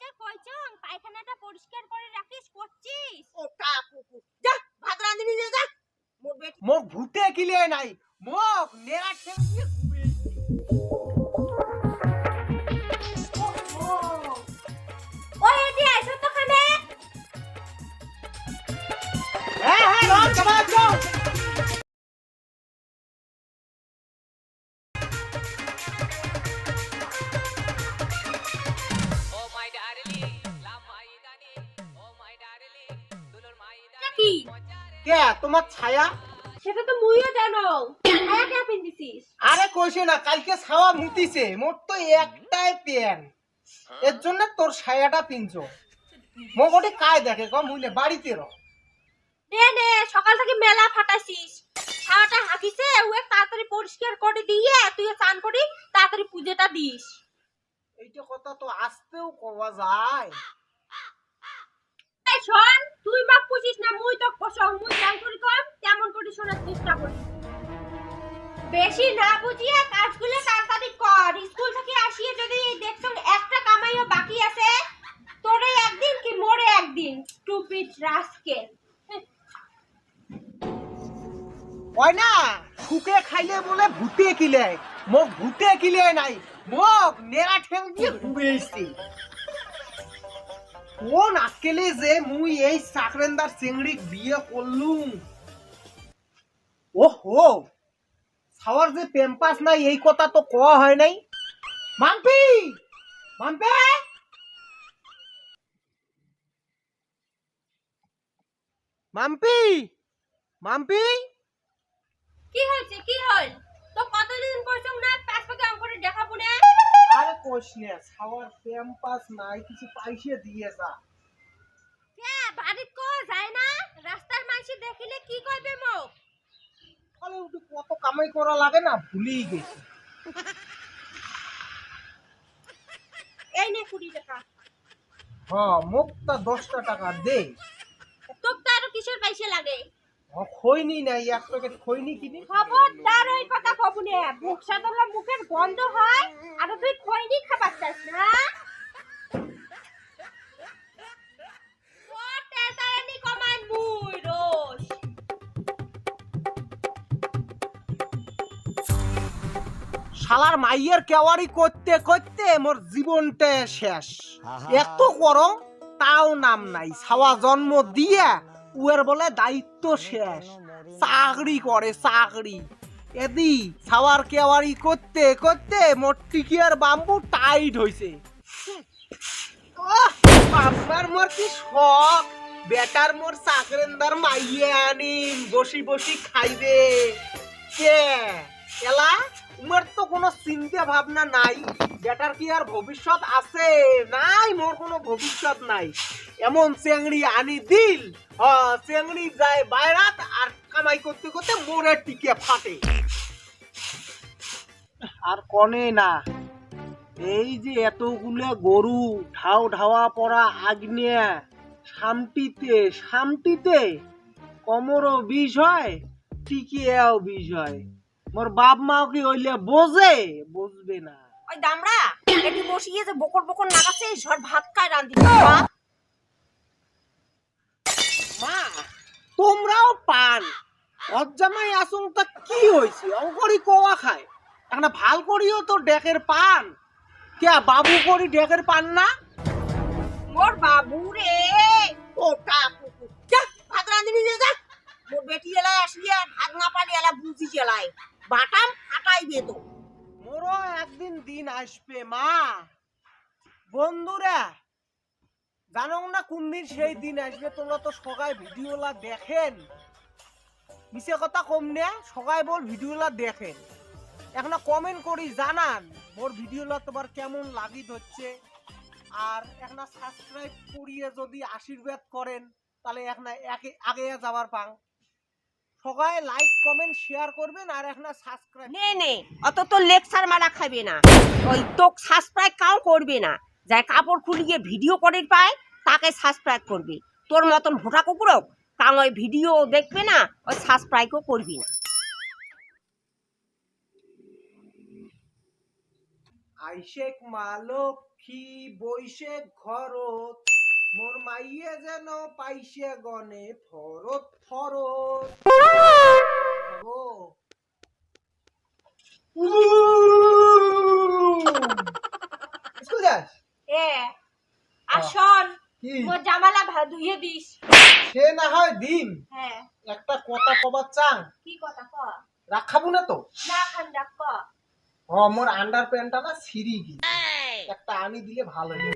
যে কইছং পায়খানাটা পরিষ্কার করে রাখিস করছিস ওটা কুকুর যা ভাত রাঁধবি যা মোর বেটি মোক ভূতে কিলে নাই মোক নেড়া ঠেং দিয়ে ওই এদি আইছো তো খানে হ্যাঁ রন কেমন আছো কি কে তোমার ছায়া সেটা তো মুইও জানো ছায়া কে পিন্দিছিস আরে কইছে না কালকে ছাওয়া মুতিছে মোর তো একটাই পেন এর জন্য তোর ছায়াটা পিনছো মগটি কায় দেখে ক মুইলে বাড়িতে র নে নে সকাল থেকে মেলা ফাটাইছিস ছায়াটা হাকিছে ওই তাড়াতাড়ি পরিষ্কার করে দিয়ে তুই স্নান করি তাড়াতাড়ি পূজাটা দিস এইটা কথা তো আসতেও কওয়া যায় এই শোন তুই মাপ পুছিস না মুই তো কসম মুই জান করি কম তেমন করে শোনার চেষ্টা করি বেশি না বুঝিয়ে কাজগুলো তাড়াতাড়ি কর স্কুল থেকে আসিয়ে যদি দেখছ একটা কামাইও বাকি আছে তোরে একদিন কি মোরে একদিন স্টুপিড রাস্কেল ওই না শুকে খাইলে বলে ভূতে কিলে মোক ভূতে কিলে নাই মোক নেড়া ঠেং দিয়ে ঘুরেছি কোন আকেলে যে মুই এই চাকরেন্দার চিংড়ি বিয়ে করলুম ওহো ছাওয়ার যে পেম্পাস নাই এই কথা তো কওয়া হয় নাই মাম্পি মাম্পে মাম্পি মাম্পি কি হয়েছে কি হল তো কতদিন কইছম না পাঁচ পাকে অঙ্করে দেখাবো না আরে কোশ নে ছাওয়ার পেম্পাস নাই কিছু পয়সা দিয়ে যা কে বাড়িত কো যায় না রাস্তার মাইসি দেখিলে কি কইবে মোক তাহলে ওটা কত কামাই করা লাগে না ভুলেই গেছি এই নে 20 টাকা হ্যাঁ মুখটা 10টা টাকা দে তোক তো আরো কিসের পয়সা লাগে খৈনি নাই এক প্যাকেট খৈনি কিনি খবরদার ওই কথা কব না মুখ সাদলা মুখের গন্ধ হয় আর তুই খইনি খাবার চাস না ওর তেতানি কমান মুই রোজ শালার মাইয়ের কেওয়ারি করতে করতে মোর জীবনটা শেষ এত করো তাও নাম নাই ছাওয়া জন্ম দিয়ে উয়ের বলে দায়িত্ব শেষ চাকরি করে চাকরি এদি ছাওয়ার কেওয়ারি করতে করতে মোর টিকিয়ার বাম্বু টাইট হইছে বাবার মোর কি শখ বেটার মোর চাকরেন্দার মাইয়ে আনিম বসি বসি খাইবে কে এলা উমার তো কোনো চিন্তা ভাবনা নাই বেটার কি আর ভবিষ্যৎ আছে নাই মোর কোনো ভবিষ্যৎ নাই এমন চেংড়ি আনি দিল চেংড়ি যায় বাইরাত আর কামাই করতে করতে মোরে টিকে ফাটে আর কনে না এই যে এতগুলো গরু ঢাও ঢাওয়া পড়া আগ্নে সামটিতে কমরও বিষ হয় টিকিয়াও বিষ হয় মোর বাপ মাও কি হইলে বুঝবে না ওই দামড়া এটি বসিয়ে যে বকর বকর নাগাছে ঝড় ভাত খায় রাঁধি মা তোমরাও পান অজ্জামাই আসুন তা কি হইছে অঙ্করি কোয়া খায় এখন ভাল করিও তো ডেকের পান কে বাবু করি ডেকের পান না মোর বাবু রে ওটা কুকুর যা ভাত রাঁধবি যা মোর বেটি এলাই আসিয়া ভাত না পালি এলা বুঝি চলাই বাটাম ফাটাইবে তো মোরও একদিন দিন আসবে মা বন্ধুরা জানো না কোন দিন সেই দিন আসবে তোমরা তো সবাই ভিডিওলা দেখেন মিছে কথা কম না সবাই বল ভিডিওলা দেখেন এখন কমেন্ট করি জানান মোর ভিডিওলা তোমার কেমন লাগিত হচ্ছে আর এখন সাবস্ক্রাইব করিয়ে যদি আশীর্বাদ করেন তাহলে এখন আগে যাবার পাং সবাই লাইক কমেন্ট শেয়ার করবেন আর এখন সাবস্ক্রাইব নে অত তো লেকচার মারা খাবে না ওই তো সাবস্ক্রাইব কাও করবে না যাই কাপড় খুলিয়ে ভিডিও করে পায় তাকে সাবস্ক্রাইব করবে তোর মতন ভোটা কুকুরও কারণ ওই ভিডিও দেখবে না ওই সাবস্ক্রাইবও করবি না আইশেক মালক সখী বৈশে ঘরত মোর মাইয়ে যেন পাইছে গনে থরত থরত। আগো। স্কুল যাস? এ আসন কি? মোর জামালা ধুইয়ে দিস। সে না হয় দিন, হ্যাঁ একটা কথা কবার চাং, কি কথা ক? রাখ খাবো না তো? না খান ডাক ক। মোর আন্ডার প্যান্টটা না ছিঁড়ি গি, একটা আনি দিলে ভালো হবে।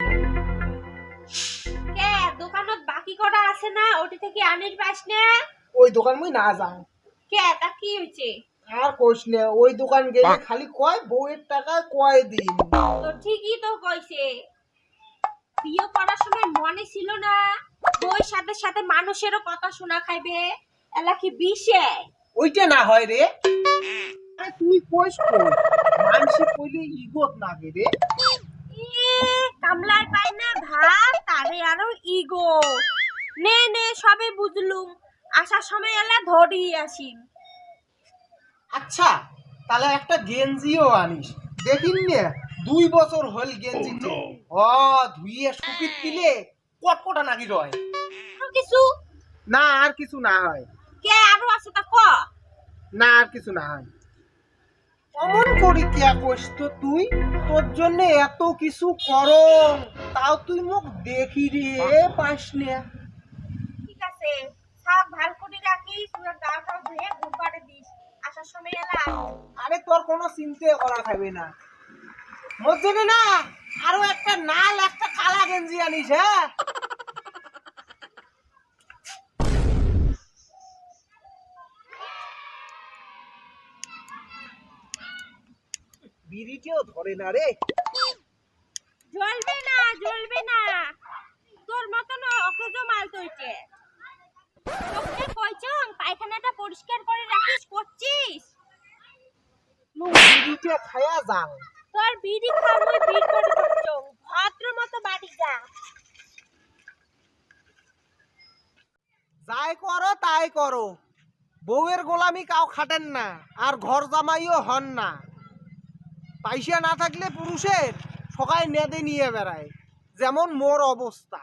কে দোকানত বাকি কটা আছে না, ওটি থেকে আনির পাস না? ওই দোকান মুই না যাও। কে তা কি হইছে? আর কোশ না, ওই দোকান গেলে খালি কয় বউয়ের টাকা কয় দিন। তো ঠিকই তো কইছে, বিয়ে করার সময় মনে ছিল না বউর সাথে সাথে মানুষেরও কথা শোনা খাইবে, এলা কি বিষে? ওইটা না হয় রে, আরে তুই কইস কই মানসি কইলে ইগোত নাগে রে। কামলায় পাই না ভাত তারে আরো ইগো। নে নে সবে বুঝলুম, আসার সময় এলা ধরি আসিম। আচ্ছা তাহলে একটা গেঞ্জিও আনিস, দেখিন নে 2 বছর হল গেঞ্জিতে ধুইয়ে শুকিয়ে দিলে কটকটা নাকি রয়। আর কিছু না আর কিছু না হয়, কে আরো আছে তা ক। না আর কিছু না হয়। অমন করি কে কইস তো তুই, তোর জন্য এত কিছু করো তাও তুই মুখ দেখি রে পাস না। ঠিক আছে, সব ভাল করে রাখিস, পুরো গাটাও ধুয়ে ঘুরপাড়ে দিস, আসার সময় এলা আরে তোর কোনো চিন্তা করা খাবে না, মোর জন্য না আরো একটা নাল একটা কালা গেঞ্জি আনিস। হ্যাঁ বিড়িটিও ধরে না রে। জ্বলবে না জ্বলবে না, তোর মতন অকেজো মাল তৈছে। তোকে কইছং পায়খানাটা পরিষ্কার করে রাখিস, করছিস? তুই বিড়িটা খায়া যাও। তোর বিড়ি খাওয়াই বিড় করে করছং, ভদ্র মতো বাড়ি যা। যাই করো তাই করো, বউয়ের গোলামি কাউ খাটেন না, আর ঘর জামাইও হন না। পয়সা না থাকলে পুরুষের সবাই নেদে নিয়ে বেড়ায়, যেমন মোর অবস্থা।